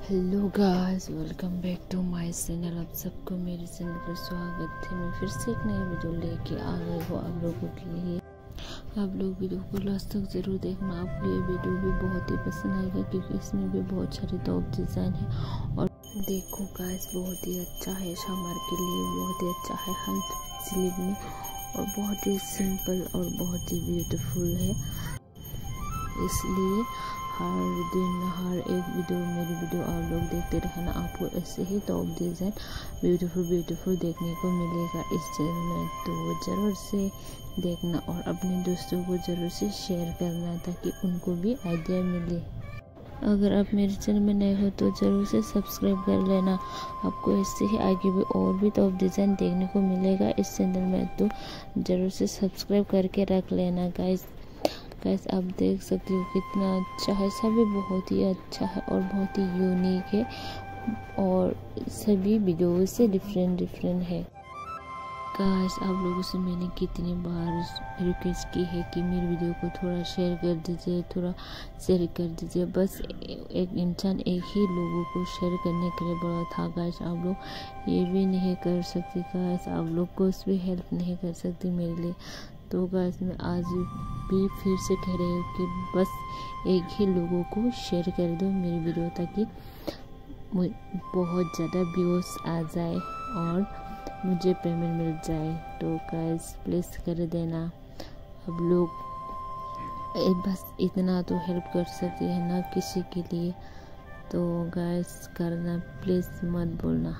Hello guys, welcome back to my channel. आप सबको मेरे चैनल पर स्वागत है। मैं फिर से एक नई वीडियो लेके आ गई हूँ आप लोगों के लिए। आप लोग वीडियो को लास्ट तक ज़रूर देखना। आपको ये वीडियो भी बहुत ही पसंद आएगा क्योंकि इसमें भी बहुत सारे टॉप डिज़ाइन है। और देखो गाइस, बहुत ही अच्छा है समर के लिए, बहुत ही अच्छा है हाफ स्लीव में और बहुत ही सिंपल और बहुत ही ब्यूटीफुल है। इसलिए हर दिन हर एक मेरी वीडियो आप लोग देखते रहना। आपको ऐसे ही टॉप डिज़ाइन ब्यूटीफुल देखने को मिलेगा इस चैनल में, तो ज़रूर से देखना और अपने दोस्तों को ज़रूर से शेयर करना ताकि उनको भी आइडिया मिले। अगर आप मेरे चैनल में नए हो तो ज़रूर से सब्सक्राइब कर लेना। आपको ऐसे ही आगे भी और भी टॉप डिज़ाइन देखने को मिलेगा इस चैनल में, तो ज़रूर से सब्सक्राइब करके रख लेना गाइस। आप देख सकते हो कितना अच्छा है, सभी बहुत ही अच्छा है और बहुत ही यूनिक है और सभी वीडियो से डिफरेंट है। गाइस, आप लोगों से मैंने कितनी बार रिक्वेस्ट की है कि मेरी वीडियो को थोड़ा शेयर कर दीजिए। बस एक इंसान एक ही लोगों को शेयर करने के लिए बोला था गाइस। आप लोग ये भी नहीं कर सकते गाइस, आप लोग को उस भी हेल्प नहीं कर सकते मेरे लिए। तो गाइस, मैं आज भी फिर से कह रही हूँ कि बस एक ही लोगों को शेयर कर दो मेरी वीडियो ताकि बहुत ज़्यादा व्यूज़ आ जाए और मुझे पेमेंट मिल जाए। तो गाइस प्लीज़ कर देना। अब लोग बस इतना तो हेल्प कर सकते हैं ना किसी के लिए, तो गाइस करना प्लीज़ मत बोलना।